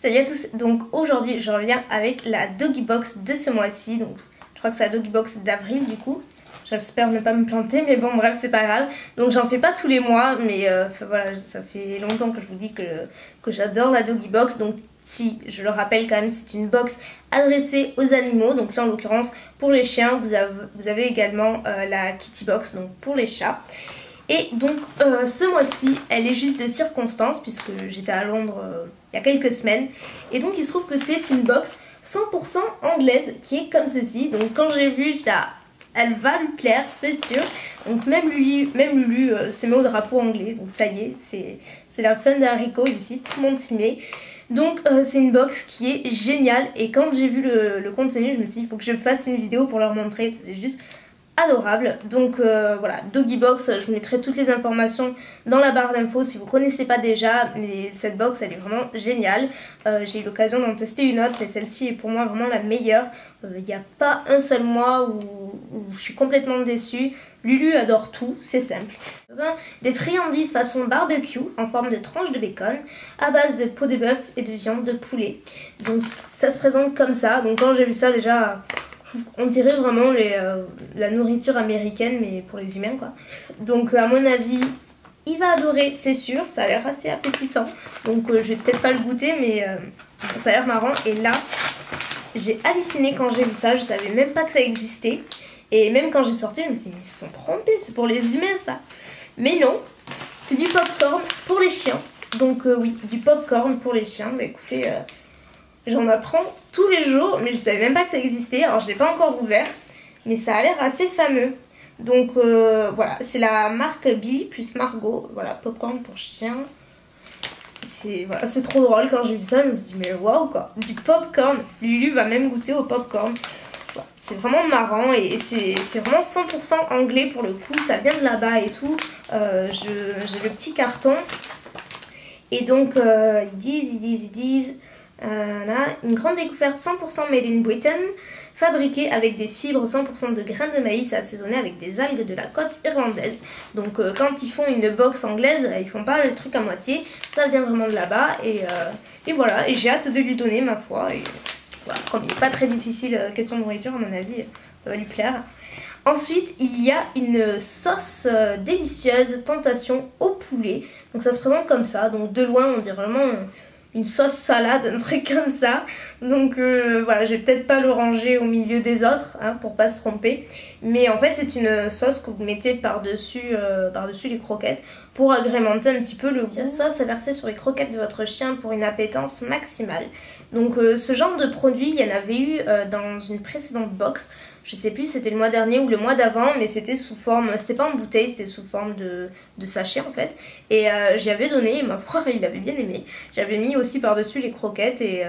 Salut à tous, donc aujourd'hui je reviens avec la Doggy Box de ce mois-ci. Donc je crois que c'est la Doggy Box d'avril du coup. J'espère ne pas me planter, mais bon bref c'est pas grave. Donc j'en fais pas tous les mois, mais voilà, ça fait longtemps que je vous dis que j'adore la Doggy Box. Donc si, je le rappelle quand même, c'est une box adressée aux animaux. Donc là en l'occurrence pour les chiens, vous avez également la Kitty Box, donc pour les chats. Et donc ce mois-ci, elle est juste de circonstance puisque j'étais à Londres il y a quelques semaines. Et donc il se trouve que c'est une box 100% anglaise qui est comme ceci. Donc quand j'ai vu, j'étais elle va lui plaire, c'est sûr. Donc même Lulu se met au drapeau anglais. Donc ça y est, c'est la fin d'un Rico ici, tout le monde s'y met. Donc c'est une box qui est géniale. Et quand j'ai vu le contenu, je me suis dit il faut que je fasse une vidéo pour leur montrer. C'est juste adorable. Donc voilà, Doggy Box, je vous mettrai toutes les informations dans la barre d'infos si vous ne connaissez pas déjà, mais cette box elle est vraiment géniale. J'ai eu l'occasion d'en tester une autre, mais celle-ci est pour moi vraiment la meilleure. Il n'y a pas un seul mois où je suis complètement déçue. Lulu adore tout, c'est simple. Des friandises façon barbecue en forme de tranches de bacon à base de peau de bœuf et de viande de poulet. Donc ça se présente comme ça. Donc quand j'ai vu ça déjà, on dirait vraiment la nourriture américaine mais pour les humains quoi. Donc à mon avis il va adorer, c'est sûr, ça a l'air assez appétissant. Donc je vais peut-être pas le goûter mais ça a l'air marrant. Et là j'ai halluciné quand j'ai vu ça, je savais même pas que ça existait. Et même quand j'ai sorti je me suis dit mais ils se sont trompés, c'est pour les humains ça. Mais non, c'est du popcorn pour les chiens. Donc oui, du popcorn pour les chiens. Bah écoutez, j'en apprends tous les jours, mais je savais même pas que ça existait. Alors je l'ai pas encore ouvert, mais ça a l'air assez fameux. Donc voilà, c'est la marque Billy plus Margot. Voilà, popcorn pour chien. Voilà, c'est trop drôle quand j'ai vu ça. Je me suis dit mais waouh quoi, du popcorn. Lulu va même goûter au popcorn. Voilà, c'est vraiment marrant et c'est vraiment 100% anglais pour le coup. Ça vient de là-bas et tout. J'ai le petit carton. Et donc ils disent une grande découverte 100% made in Britain, fabriquée avec des fibres 100% de grains de maïs assaisonnés avec des algues de la côte irlandaise. Donc quand ils font une box anglaise, ils font pas le truc à moitié, ça vient vraiment de là-bas. Et voilà, et j'ai hâte de lui donner ma foi. Et voilà, comme il n'est pas très difficile, question de nourriture à mon avis, ça va lui plaire. Ensuite, il y a une sauce délicieuse tentation au poulet. Donc ça se présente comme ça, donc de loin on dirait vraiment une sauce salade, un truc comme ça. Donc voilà, je vais peut-être pas le ranger au milieu des autres hein, pour pas se tromper. Mais en fait c'est une sauce que vous mettez par-dessus les croquettes pour agrémenter un petit peu le goût. La sauce est versée sur les croquettes de votre chien pour une appétence maximale. Donc ce genre de produit, il y en avait eu dans une précédente box. Je sais plus si c'était le mois dernier ou le mois d'avant, mais c'était sous forme, c'était pas en bouteille, c'était sous forme de sachet en fait. Et j'y avais donné, et ma foi il avait bien aimé. J'avais mis aussi par-dessus les croquettes et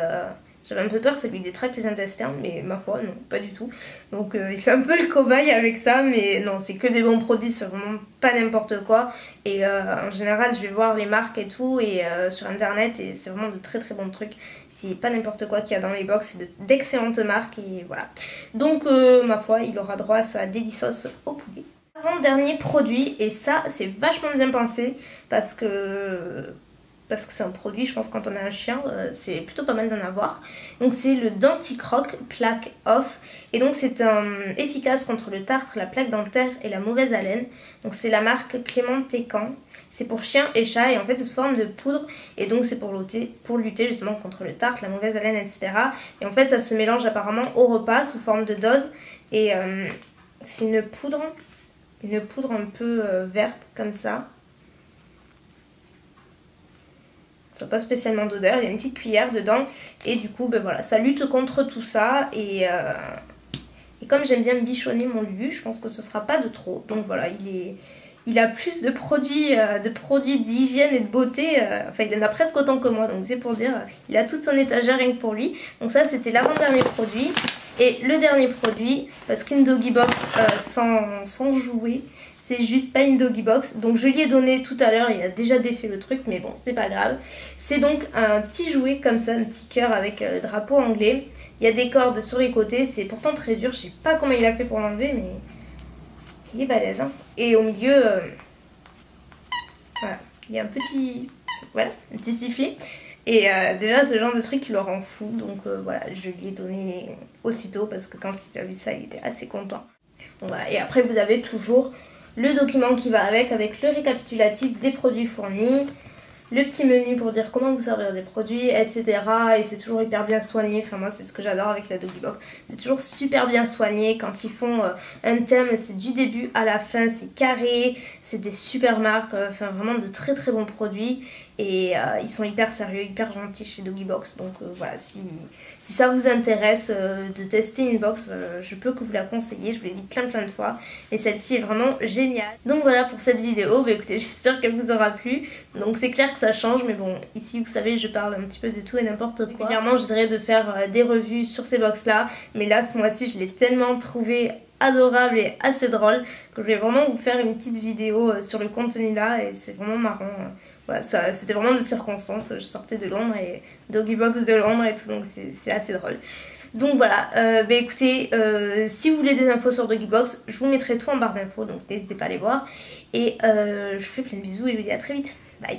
j'avais un peu peur que ça lui détracte les intestins, mais ma foi non, pas du tout. Donc il fait un peu le cobaye avec ça, mais non, c'est que des bons produits, c'est vraiment pas n'importe quoi. Et en général je vais voir les marques et tout et sur internet et c'est vraiment de très très bons trucs. C'est pas n'importe quoi qu'il y a dans les box, c'est d'excellentes marques et voilà. Donc ma foi, il aura droit à sa délicieuse au poulet. Avant-dernier produit, et ça c'est vachement bien pensé parce que c'est un produit, je pense quand on a un chien, c'est plutôt pas mal d'en avoir. Donc c'est le Denticroc Plaque Off. Et donc c'est efficace contre le tartre, la plaque dentaire et la mauvaise haleine. Donc c'est la marque Clément Técan. C'est pour chiens et chats et en fait c'est sous forme de poudre. Et donc c'est pour lutter justement contre le tartre, la mauvaise haleine, etc. Et en fait ça se mélange apparemment au repas sous forme de dose. Et c'est une poudre un peu verte comme ça. Ça n'a pas spécialement d'odeur, il y a une petite cuillère dedans et du coup ben voilà, ça lutte contre tout ça et comme j'aime bien bichonner mon Lulu, je pense que ce sera pas de trop. Donc voilà, il a plus de produits d'hygiène et de beauté, enfin il en a presque autant que moi, donc c'est pour dire, il a toute son étagère rien que pour lui. Donc ça c'était l'avant-dernier produit. Et le dernier produit, parce qu'une Doggy Box sans jouet, c'est juste pas une Doggy Box. Donc je lui ai donné tout à l'heure, il a déjà défait le truc, mais bon, c'était pas grave. C'est donc un petit jouet comme ça, un petit cœur avec le drapeau anglais. Il y a des cordes sur les côtés, c'est pourtant très dur, je sais pas comment il a fait pour l'enlever, mais il est balèze. Hein. Et au milieu, voilà, il y a un petit sifflet. Et déjà ce genre de truc il le rend fou, donc voilà, je lui ai donné aussitôt parce que quand il a vu ça il était assez content. Donc voilà, et après vous avez toujours le document qui va avec le récapitulatif des produits fournis, le petit menu pour dire comment vous servir des produits, etc. Et c'est toujours hyper bien soigné, enfin moi c'est ce que j'adore avec la Dogibox, c'est toujours super bien soigné. Quand ils font un thème, c'est du début à la fin, c'est carré, c'est des super marques, enfin vraiment de très très bons produits. Et ils sont hyper sérieux, hyper gentils chez Dogibox, donc voilà, si ça vous intéresse de tester une box, je peux que vous la conseiller, je vous l'ai dit plein de fois, et celle-ci est vraiment géniale. Donc voilà pour cette vidéo, bah écoutez, j'espère qu'elle vous aura plu. Donc c'est clair que ça change, mais bon, ici vous savez je parle un petit peu de tout et n'importe quoi. Régulièrement je dirais de faire des revues sur ces box là, mais là ce mois-ci je l'ai tellement trouvé adorable et assez drôle que je vais vraiment vous faire une petite vidéo sur le contenu là, et c'est vraiment marrant. Voilà, c'était vraiment de circonstances, je sortais de Londres et Dogibox de Londres et tout, donc c'est assez drôle. Donc voilà, bah écoutez, si vous voulez des infos sur Dogibox, je vous mettrai tout en barre d'infos, donc n'hésitez pas à les voir. Et je vous fais plein de bisous et je vous dis à très vite. Bye.